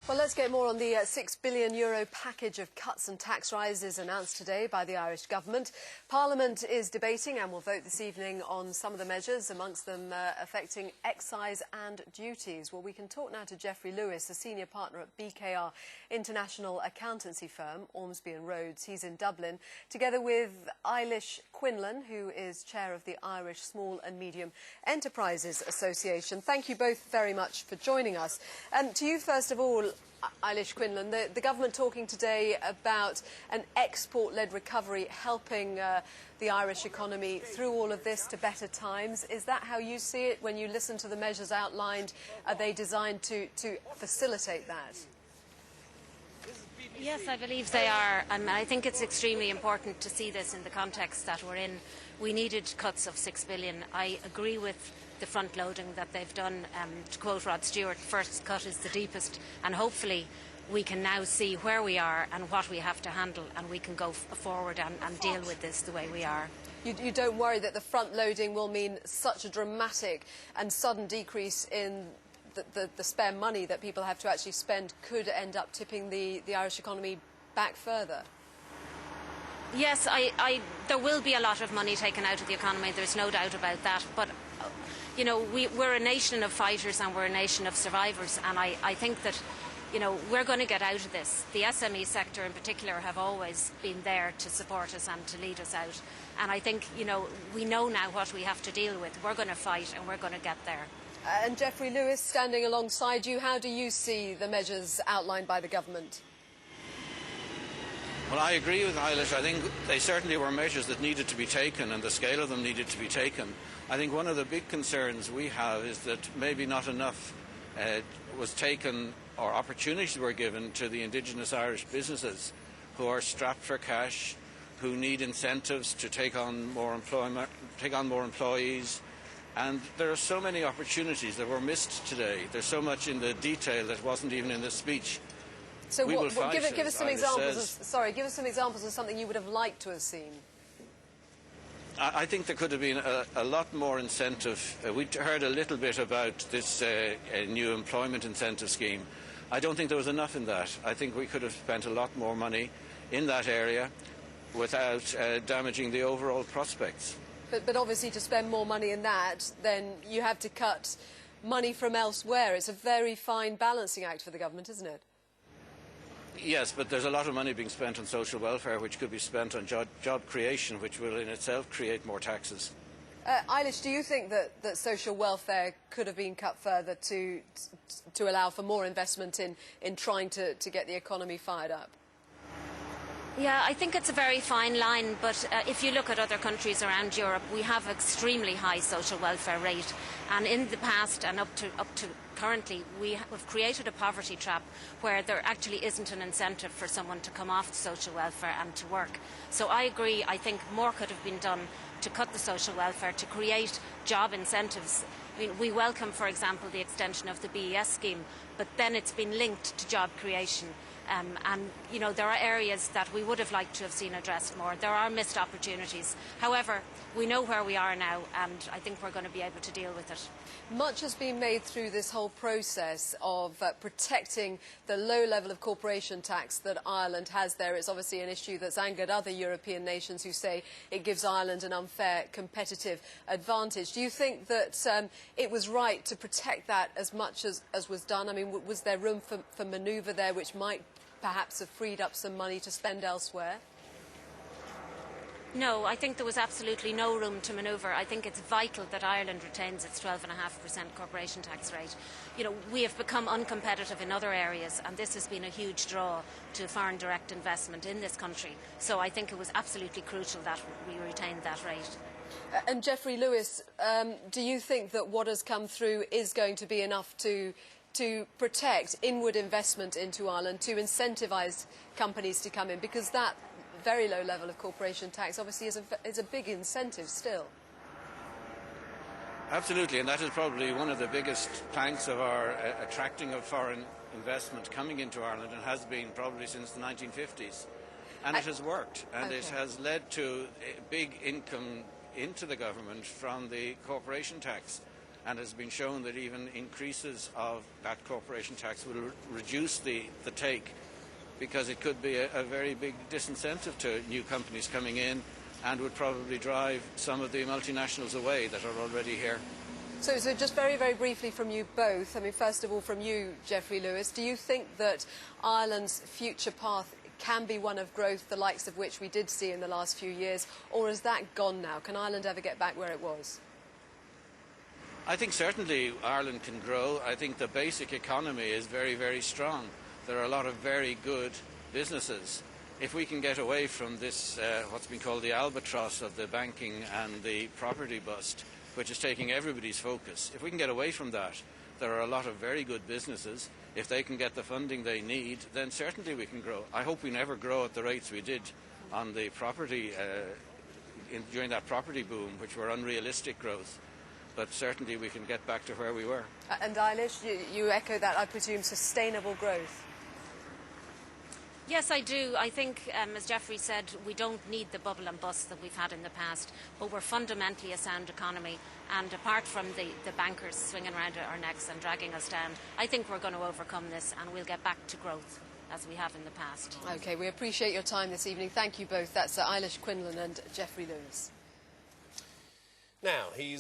Well, let's get more on the €6 billion package of cuts and tax rises announced today by the Irish government. Parliament is debating and will vote this evening on some of the measures, amongst them affecting excise and duties. Well, we can talk now to Geoffrey Lewis, a senior partner at BKR international accountancy firm, Ormsby and Rhodes. He's in Dublin, together with Eilish Quinlan, who is chair of the Irish Small and Medium Enterprises Association. Thank you both very much for joining us. To you, first of all, Eilish Quinlan, the government talking today about an export-led recovery helping the Irish economy through all of this to better times. Is that how you see it when you listen to the measures outlined? Are they designed to facilitate that? Yes, I believe they are, and I think it's extremely important to see this in the context that we're in. We needed cuts of $6 billion. I agree with the front loading that they've done. To quote Rod Stewart, first cut is the deepest, and hopefully we can now see where we are and what we have to handle, and we can go forward and deal with this the way we are. You don't worry that the front loading will mean such a dramatic and sudden decrease in the spare money that people have to actually spend could end up tipping the Irish economy back further? Yes, there will be a lot of money taken out of the economy, there's no doubt about that, but you know, we're a nation of fighters and we're a nation of survivors, and I think that, you know, we're going to get out of this. The SME sector in particular have always been there to support us and to lead us out, and I think, you know, we know now what we have to deal with. We're going to fight and we're going to get there. And Geoffrey Lewis, standing alongside you, how do you see the measures outlined by the government? Well, I agree with Eilish. I think they certainly were measures that needed to be taken, and the scale of them needed to be taken. I think one of the big concerns we have is that maybe not enough was taken, or opportunities were given to the indigenous Irish businesses who are strapped for cash, who need incentives to take on more employment, take on more employees. And there are so many opportunities that were missed today. There's so much in the detail that wasn't even in the speech. So give us some examples. Give us some examples of something you would have liked to have seen. I think there could have been a lot more incentive. We heard a little bit about this new employment incentive scheme. I don't think there was enough in that. I think we could have spent a lot more money in that area without damaging the overall prospects. But obviously to spend more money in that, then you have to cut money from elsewhere. It's a very fine balancing act for the government, isn't it? Yes, but there's a lot of money being spent on social welfare which could be spent on job creation, which will in itself create more taxes. Eilish, do you think that social welfare could have been cut further to allow for more investment in trying to get the economy fired up? Yeah, I think it's a very fine line, but if you look at other countries around Europe, we have extremely high social welfare rate, and in the past and up to currently, we have created a poverty trap where there actually isn't an incentive for someone to come off the social welfare and to work. So I agree, I think more could have been done to cut the social welfare, to create job incentives. I mean, we welcome, for example, the extension of the BES scheme, but then it's been linked to job creation. And, you know, there are areas that we would have liked to have seen addressed more. There are missed opportunities. However, we know where we are now, and I think we're going to be able to deal with it. Much has been made through this whole process of protecting the low level of corporation tax that Ireland has there. It's obviously an issue that's angered other European nations who say it gives Ireland an unfair competitive advantage. Do you think that it was right to protect that as much as was done? I mean, was there room for manoeuvre there which might perhaps have freed up some money to spend elsewhere? No, I think there was absolutely no room to manoeuvre. I think it's vital that Ireland retains its 12.5% corporation tax rate. You know, we have become uncompetitive in other areas, and this has been a huge draw to foreign direct investment in this country. So I think it was absolutely crucial that we retained that rate. And Geoffrey Lewis, do you think that what has come through is going to be enough to protect inward investment into Ireland, to incentivise companies to come in? Because that very low level of corporation tax obviously is a big incentive still. Absolutely, and that is probably one of the biggest planks of our attracting of foreign investment coming into Ireland, and has been probably since the 1950s. And it has worked, and it has led to a big income into the government from the corporation tax. and it has been shown that even increases of that corporation tax will reduce the take, because it could be a very big disincentive to new companies coming in and would probably drive some of the multinationals away that are already here. So just very, very briefly from you both, I mean, first of all from you, Geoffrey Lewis, do you think that Ireland's future path can be one of growth, the likes of which we did see in the last few years, or is that gone now? Can Ireland ever get back where it was? I think certainly Ireland can grow. I think the basic economy is very, very strong. There are a lot of very good businesses. If we can get away from this, what's been called the albatross of the banking and the property bust, which is taking everybody's focus, if we can get away from that, there are a lot of very good businesses. If they can get the funding they need, then certainly we can grow. I hope we never grow at the rates we did on the property, during that property boom, which were unrealistic growth. But certainly we can get back to where we were. And Eilish, you echo that, I presume, sustainable growth? Yes, I do. I think, as Geoffrey said, we don't need the bubble and bust that we've had in the past, but we're fundamentally a sound economy, and apart from the bankers swinging around our necks and dragging us down, I think we're going to overcome this and we'll get back to growth as we have in the past. OK, we appreciate your time this evening. Thank you both. That's Eilish Quinlan and Geoffrey Lewis. Now, he's